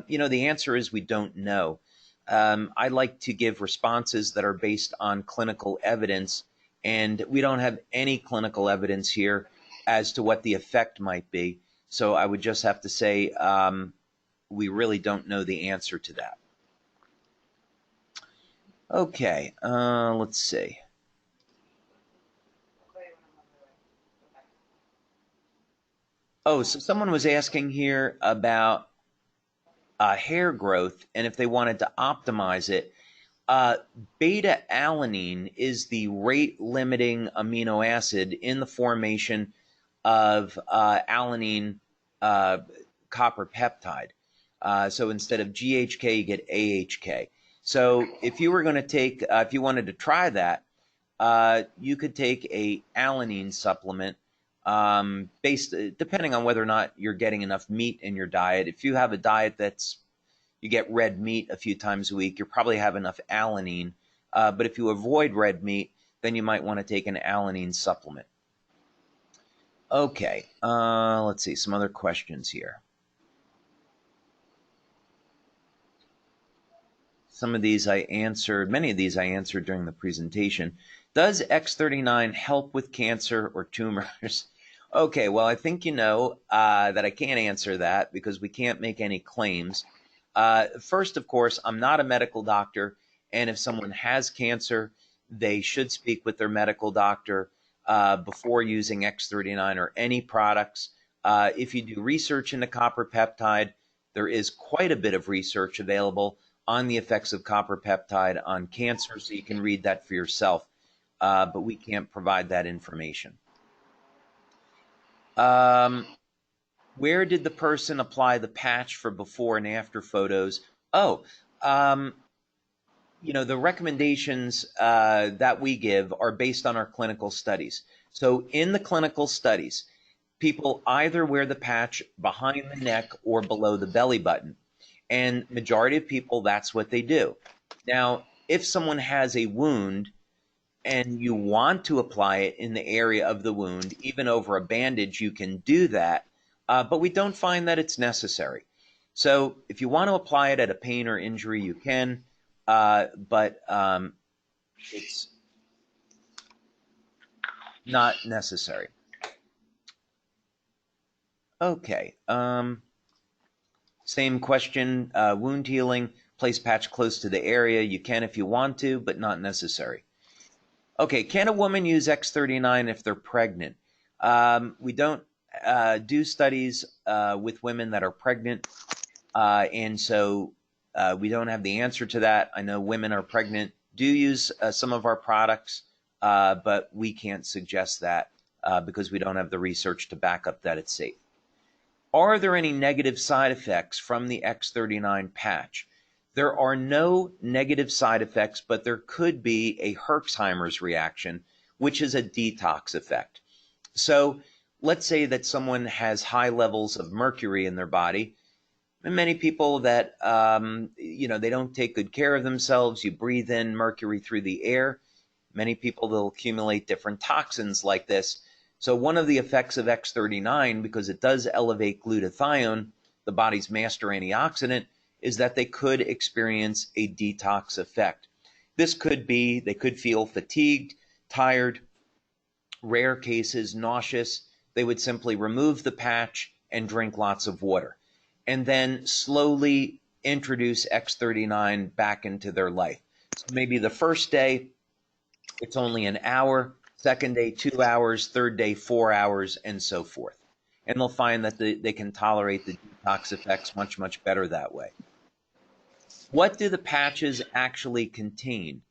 You know, the answer is we don't know. I like to give responses that are based on clinical evidence, and we don't have any clinical evidence here as to what the effect might be. So I would just have to say we really don't know the answer to that. Okay, let's see. Oh, so someone was asking here about hair growth and if they wanted to optimize it. Beta-alanine is the rate-limiting amino acid in the formation of alanine copper peptide. So instead of GHK, you get AHK. So if you were going to take, if you wanted to try that, you could take a alanine supplement depending on whether or not you're getting enough meat in your diet. If you have a diet that's, you get red meat a few times a week, you probably have enough alanine. But if you avoid red meat, then you might want to take an alanine supplement. Okay, let's see, some other questions here. Some of these I answered, many of these I answered during the presentation. Does X39 help with cancer or tumors? Okay, well, I think you know that I can't answer that because we can't make any claims. First, of course, I'm not a medical doctor, and if someone has cancer, they should speak with their medical doctor before using X39 or any products. If you do research into copper peptide, there is quite a bit of research available on the effects of copper peptide on cancer, so you can read that for yourself, but we can't provide that information. Where did the person apply the patch for before and after photos? Oh, you know, the recommendations that we give are based on our clinical studies. So in the clinical studies, people either wear the patch behind the neck or below the belly button. And majority of people, that's what they do. Now, if someone has a wound and you want to apply it in the area of the wound, even over a bandage, you can do that. But we don't find that it's necessary. So if you want to apply it at a pain or injury, you can, but it's not necessary. Okay. Same question, wound healing, place patch close to the area. You can if you want to, but not necessary. Okay, can a woman use X39 if they're pregnant? We don't do studies with women that are pregnant, and so we don't have the answer to that. I know women are pregnant do use some of our products, but we can't suggest that because we don't have the research to back up that it's safe. Are there any negative side effects from the X39 patch? There are no negative side effects, but there could be a Herxheimer's reaction, which is a detox effect. So let's say that someone has high levels of mercury in their body, and many people that, you know, they don't take good care of themselves. You breathe in mercury through the air. Many people, they'll accumulate different toxins like this. So one of the effects of X39, because it does elevate glutathione, the body's master antioxidant, is that they could experience a detox effect. This could be, they could feel fatigued, tired, rare cases, nauseous. They would simply remove the patch and drink lots of water. and then slowly introduce X39 back into their life. So maybe the first day, it's only an hour, second day, 2 hours, third day, 4 hours, and so forth. And they'll find that they can tolerate the detox effects much, much better that way. What do the patches actually contain?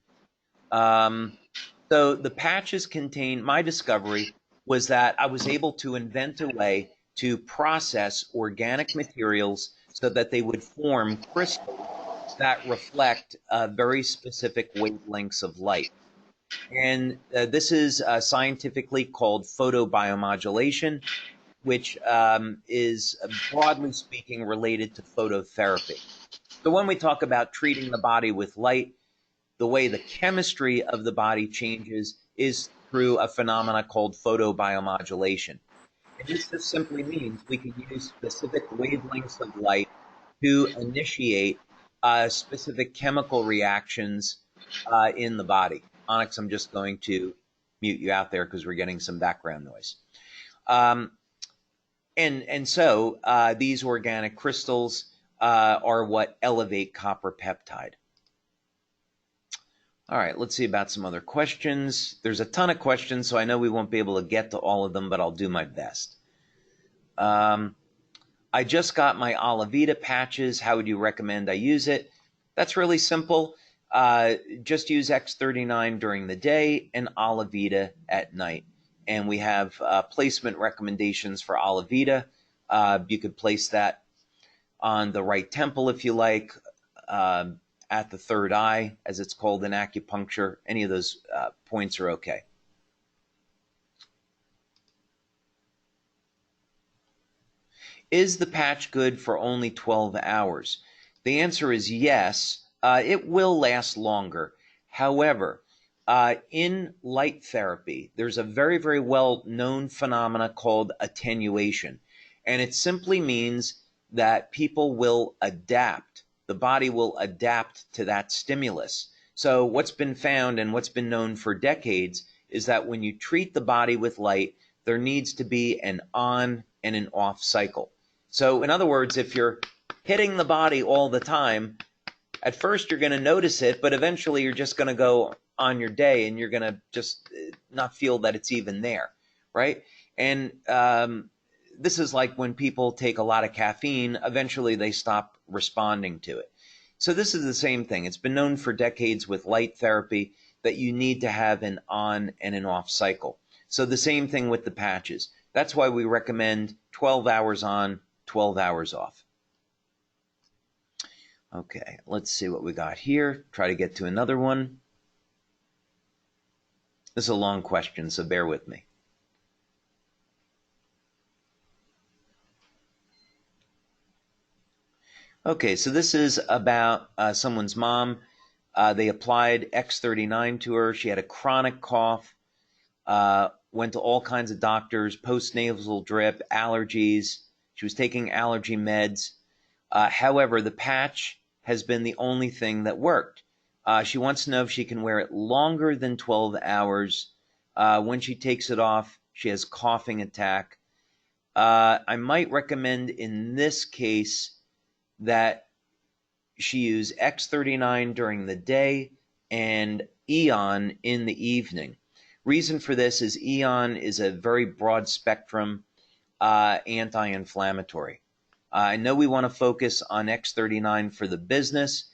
So the patches contain, my discovery was that I was able to invent a way to process organic materials so that they would form crystals that reflect very specific wavelengths of light. And this is scientifically called photobiomodulation, which is broadly speaking related to phototherapy. So when we talk about treating the body with light, the way the chemistry of the body changes is through a phenomena called photobiomodulation. And this just simply means we can use specific wavelengths of light to initiate specific chemical reactions in the body. Onyx, I'm just going to mute you out there because we're getting some background noise. And so these organic crystals are what elevate copper peptide. All right, let's see about some other questions. There's a ton of questions, so I know we won't be able to get to all of them, but I'll do my best. I just got my Alavita patches. How would you recommend I use it? That's really simple. Just use X39 during the day and Alavita at night. And we have placement recommendations for Alavita. You could place that on the right temple if you like, at the third eye, as it's called in acupuncture. Any of those points are okay. Is the patch good for only 12 hours? The answer is yes. It will last longer. However, in light therapy, there's a very, very well-known phenomena called attenuation. And it simply means that people will adapt. The body will adapt to that stimulus. So what's been found and what's been known for decades is that when you treat the body with light, there needs to be an on and an off cycle. So in other words, if you're hitting the body all the time, at first you're going to notice it, but eventually you're just going to go on your day and you're going to just not feel that it's even there, right? And this is like when people take a lot of caffeine, eventually they stop responding to it. So this is the same thing. It's been known for decades with light therapy that you need to have an on and an off cycle. So the same thing with the patches. That's why we recommend 12 hours on, 12 hours off. Okay, let's see what we got here. Try to get to another one. This is a long question, so bear with me. Okay, so this is about someone's mom. They applied X39 to her. She had a chronic cough, went to all kinds of doctors, postnasal drip, allergies. She was taking allergy meds. However, the patch has been the only thing that worked. She wants to know if she can wear it longer than 12 hours. When she takes it off, she has coughing attack. I might recommend in this case that she use X39 during the day and Eon in the evening. Reason for this is Eon is a very broad spectrum anti-inflammatory. I know we want to focus on X39 for the business,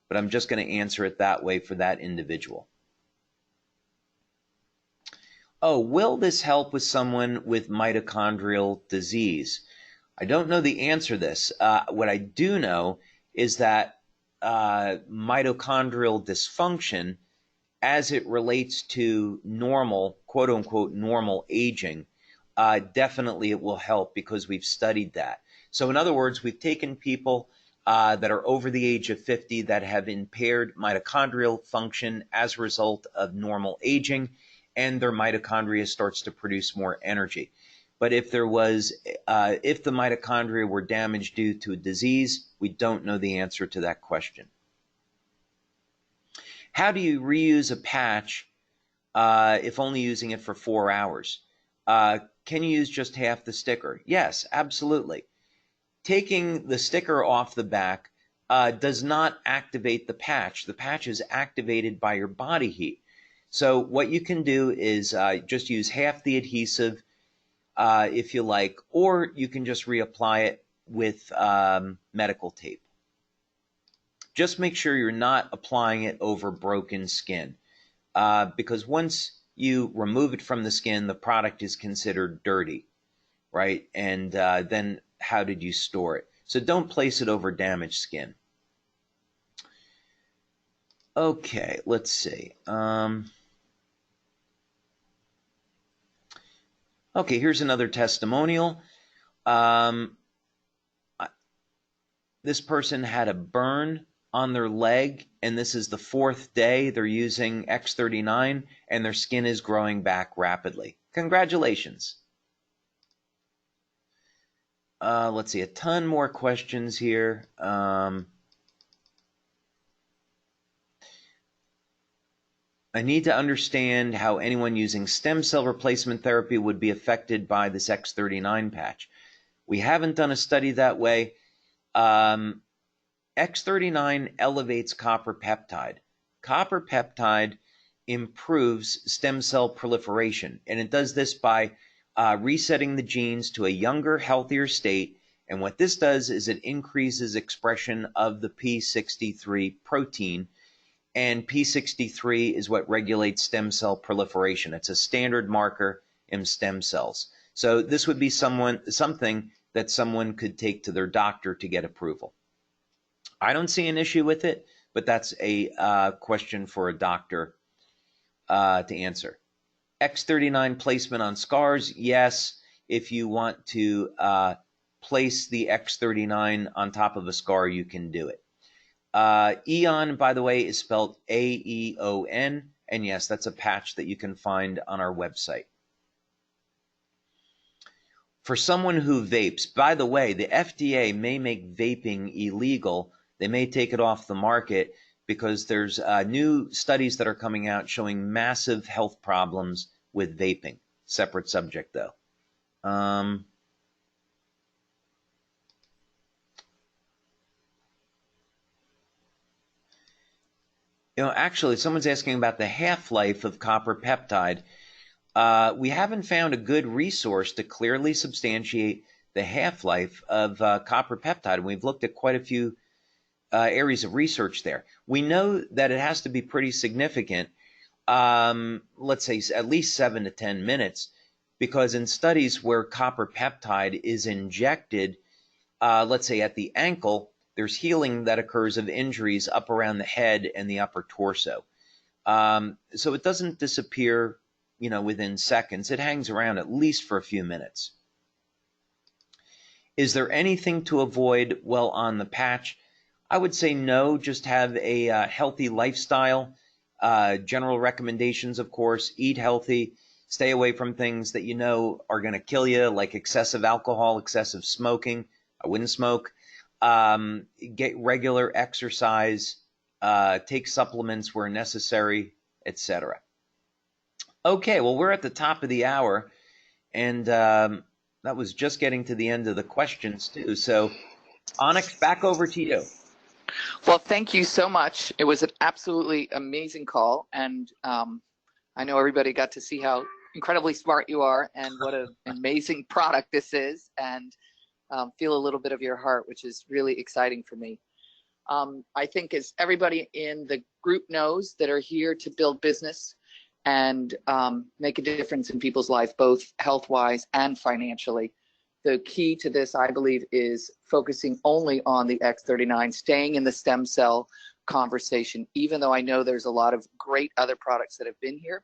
but I'm just going to answer it that way for that individual. Oh, will this help with someone with mitochondrial disease? I don't know the answer to this. What I do know is that mitochondrial dysfunction, as it relates to normal, quote unquote, normal aging, definitely it will help because we've studied that. So in other words, we've taken people that are over the age of 50 that have impaired mitochondrial function as a result of normal aging, and their mitochondria starts to produce more energy. But if there was, if the mitochondria were damaged due to a disease, we don't know the answer to that question. How do you reuse a patch if only using it for 4 hours? Can you use just half the sticker? Yes, absolutely. taking the sticker off the back does not activate the patch. The patch is activated by your body heat. So what you can do is just use half the adhesive if you like, or you can just reapply it with medical tape. Just make sure you're not applying it over broken skin, because once you remove it from the skin, the product is considered dirty, right? And then how did you store it? So don't place it over damaged skin. Okay, let's see. Okay, here's another testimonial. This person had a burn on their leg, and this is the 4th day they're using X39, and their skin is growing back rapidly. Congratulations. Let's see, a ton more questions here. I need to understand how anyone using stem cell replacement therapy would be affected by this X39 patch. We haven't done a study that way. X39 elevates copper peptide. Copper peptide improves stem cell proliferation, and it does this by resetting the genes to a younger, healthier state. And what this does is it increases expression of the P63 protein, and P63 is what regulates stem cell proliferation. It's a standard marker in stem cells. So this would be something that someone could take to their doctor to get approval. I don't see an issue with it, but that's a question for a doctor to answer. X39 placement on scars, yes. If you want to place the X39 on top of a scar, you can do it. Eon, by the way, is spelled A-E-O-N, and yes, that's a patch that you can find on our website. For someone who vapes, by the way, the FDA may make vaping illegal. They may take it off the market because there's new studies that are coming out showing massive health problems with vaping. Separate subject, though. You know, actually, someone's asking about the half-life of copper peptide. We haven't found a good resource to clearly substantiate the half-life of copper peptide. We've looked at quite a few areas of research there. We know that it has to be pretty significant, let's say at least 7 to 10 minutes, because in studies where copper peptide is injected, let's say at the ankle, there's healing that occurs of injuries up around the head and the upper torso. So it doesn't disappear, you know, within seconds. It hangs around at least for a few minutes. Is there anything to avoid while on the patch? I would say no, just have a healthy lifestyle. General recommendations, of course, eat healthy, stay away from things that you know are going to kill you, like excessive alcohol, excessive smoking. I wouldn't smoke. Get regular exercise, take supplements where necessary, etc. Okay, well, we're at the top of the hour, and that was just getting to the end of the questions, too. So, Onyx, back over to you. Well, thank you so much. It was an absolutely amazing call, and I know everybody got to see how incredibly smart you are and what an amazing product this is, and feel a little bit of your heart, which is really exciting for me. I think as everybody in the group knows, that are here to build business and make a difference in people's life, both health-wise and financially. The key to this, I believe, is focusing only on the X39, staying in the stem cell conversation, even though I know there's a lot of great other products that have been here.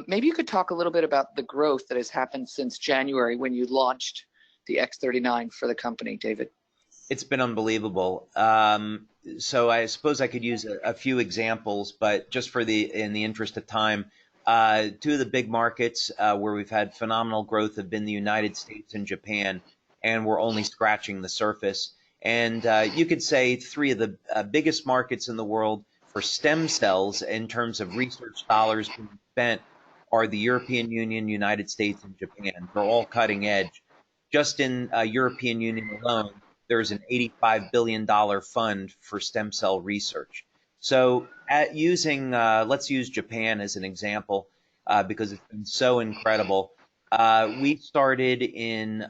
Maybe you could talk a little bit about the growth that has happened since January when you launched the X39 for the company, David. It's been unbelievable. So I suppose I could use a few examples, but just in the interest of time, two of the big markets where we've had phenomenal growth have been the United States and Japan, and we're only scratching the surface. And you could say three of the biggest markets in the world for stem cells in terms of research dollars being spent are the European Union, United States, and Japan. They're all cutting edge. just in European Union alone, there's an $85 billion fund for stem cell research. So let's use Japan as an example, because it's been so incredible. We started in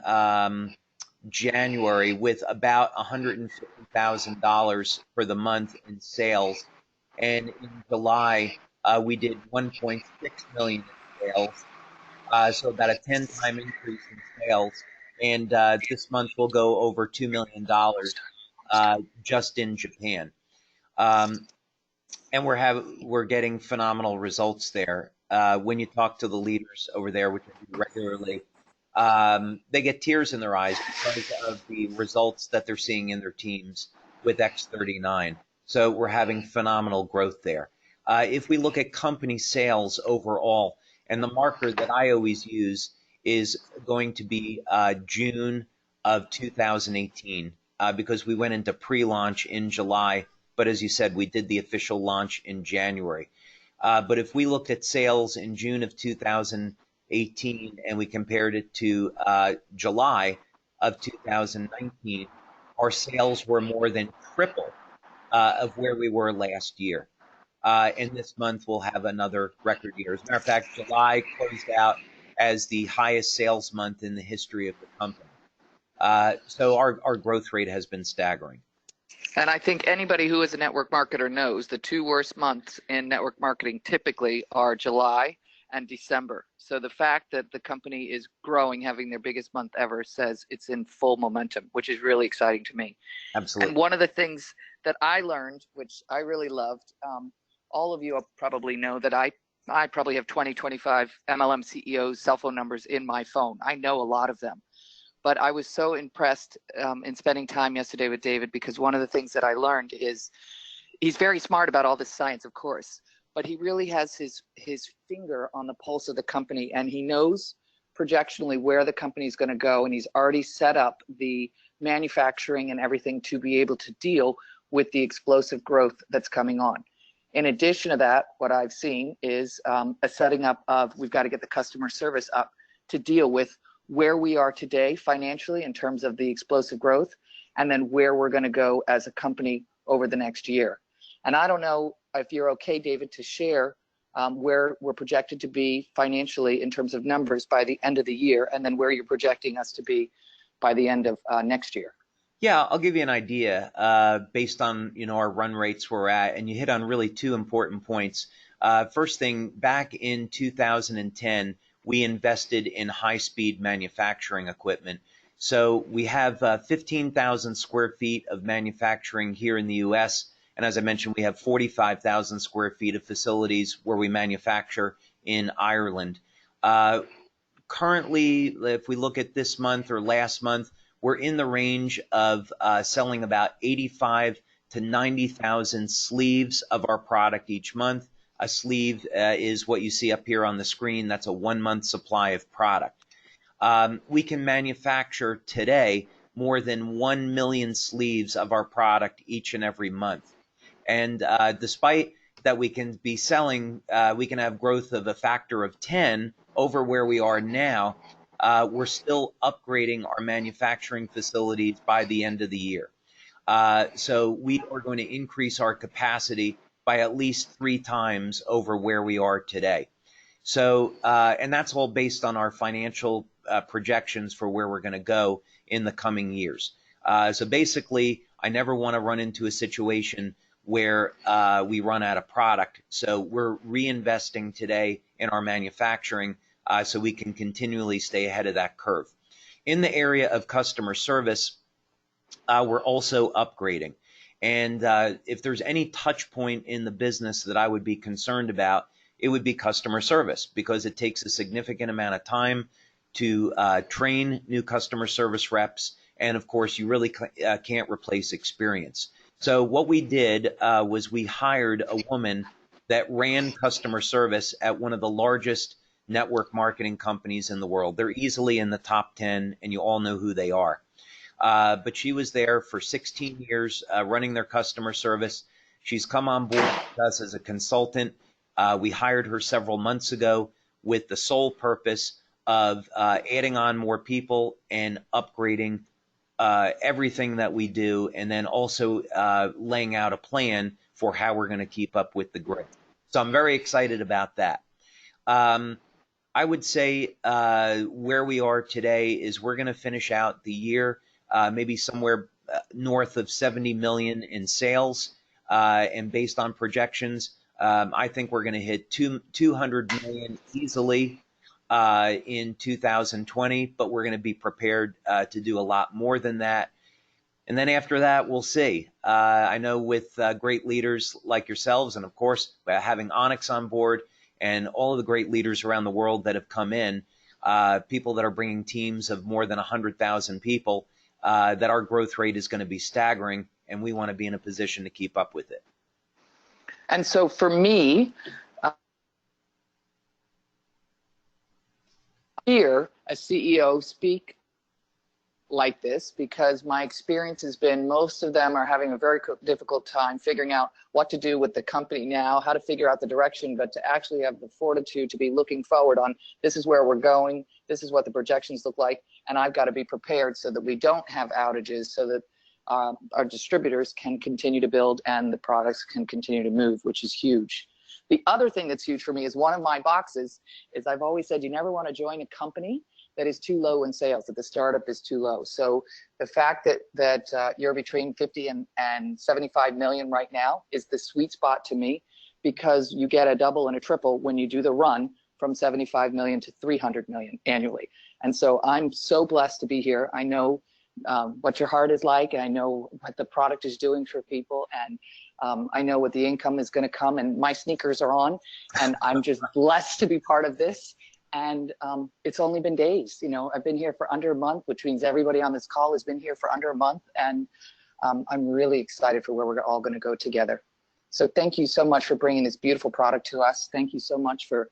January with about $150,000 for the month in sales. And in July, we did 1.6 million in sales. So about a 10-time increase in sales. And this month we'll go over $2 million just in Japan. And we're getting phenomenal results there. When you talk to the leaders over there, which I do regularly, they get tears in their eyes because of the results that they're seeing in their teams with X39. So we're having phenomenal growth there. If we look at company sales overall, and the marker that I always use is going to be June of 2018, because we went into pre-launch in July, but as you said, we did the official launch in January. But if we looked at sales in June of 2018 and we compared it to July of 2019, our sales were more than triple of where we were last year. And this month we'll have another record year. As a matter of fact, July closed out as the highest sales month in the history of the company. So our growth rate has been staggering. And I think anybody who is a network marketer knows the two worst months in network marketing typically are July and December. So the fact that the company is growing, having their biggest month ever, says it's in full momentum, which is really exciting to me. Absolutely. And one of the things that I learned, which I really loved, all of you probably know that I probably have 20, 25 MLM CEOs' cell phone numbers in my phone. I know a lot of them. But I was so impressed in spending time yesterday with David, because one of the things that I learned is he's very smart about all this science, of course, but he really has his finger on the pulse of the company, and he knows projectionally where the company is going to go, and he's already set up the manufacturing and everything to be able to deal with the explosive growth that's coming on. In addition to that, what I've seen is a setting up of, we've got to get the customer service up to deal with where we are today financially in terms of the explosive growth, and then where we're going to go as a company over the next year. And I don't know if you're okay, David, to share where we're projected to be financially in terms of numbers by the end of the year, and then where you're projecting us to be by the end of next year. Yeah, I'll give you an idea based on our run rates where we're at, and you hit on really two important points. First thing, back in 2010, we invested in high-speed manufacturing equipment. So we have 15,000 square feet of manufacturing here in the U.S., and as I mentioned, we have 45,000 square feet of facilities where we manufacture in Ireland. Currently, if we look at this month or last month, we're in the range of selling about 85 to 90,000 sleeves of our product each month. A sleeve is what you see up here on the screen. That's a 1-month supply of product. We can manufacture today more than 1 million sleeves of our product each and every month. And despite that we can be selling, we can have growth of a factor of 10 over where we are now, we're still upgrading our manufacturing facilities by the end of the year. So we are going to increase our capacity by at least 3 times over where we are today. So, and that's all based on our financial projections for where we're going to go in the coming years. So basically, I never want to run into a situation where we run out of product. So we're reinvesting today in our manufacturing so we can continually stay ahead of that curve. In the area of customer service, we're also upgrading. And if there's any touch point in the business that I would be concerned about, it would be customer service, because it takes a significant amount of time to train new customer service reps. And of course, you really can't replace experience. So what we did was we hired a woman that ran customer service at one of the largest network marketing companies in the world. They're easily in the top 10, and you all know who they are. But she was there for 16 years running their customer service. She's come on board with us as a consultant. We hired her several months ago with the sole purpose of adding on more people and upgrading everything that we do, and then also laying out a plan for how we're going to keep up with the growth. So I'm very excited about that. I would say where we are today is we're going to finish out the year maybe somewhere north of 70 million in sales, and based on projections, I think we're going to hit 200 million easily in 2020, but we're going to be prepared to do a lot more than that. And then after that, we'll see. I know with great leaders like yourselves, and of course, having Onyx on board and all of the great leaders around the world that have come in, people that are bringing teams of more than 100,000 people, that our growth rate is going to be staggering, and we want to be in a position to keep up with it. And so for me, hear a CEO speak like this, because my experience has been most of them are having a very difficult time figuring out what to do with the company now, how to figure out the direction, but to actually have the fortitude to be looking forward on, this is where we're going, this is what the projections look like, and I've got to be prepared so that we don't have outages, so that our distributors can continue to build and the products can continue to move, which is huge. The other thing that's huge for me is one of my boxes is I've always said you never want to join a company that is too low in sales, that the startup is too low. So the fact that you're between 50 and 75 million right now is the sweet spot to me, because you get a double and a triple when you do the run from 75 million to 300 million annually. And so I'm so blessed to be here. I know what your heart is like, and I know what the product is doing for people, and I know what the income is going to come, and my sneakers are on, and I'm just blessed to be part of this. And it's only been days, you know, I've been here for under a month, which means everybody on this call has been here for under a month. And I'm really excited for where we're all going to go together. So thank you so much for bringing this beautiful product to us. Thank you so much for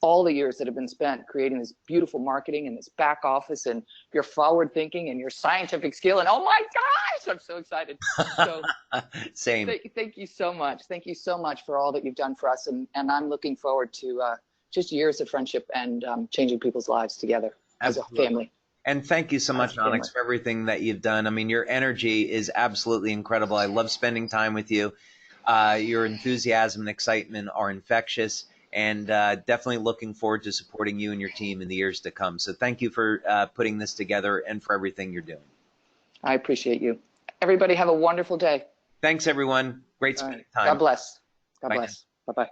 all the years that have been spent creating this beautiful marketing and this back office, and your forward thinking and your scientific skill. And oh my gosh, I'm so excited. So Same. Thank you so much. Thank you so much for all that you've done for us. And I'm looking forward to just years of friendship and changing people's lives together. Absolutely. As a family. And thank you so much, Onyx, for everything that you've done. I mean, your energy is absolutely incredible. I love spending time with you. Your enthusiasm and excitement are infectious, and definitely looking forward to supporting you and your team in the years to come. So thank you for putting this together and for everything you're doing. I appreciate you. Everybody have a wonderful day. Thanks, everyone. Great spending time. God bless. God bless. Bye-bye.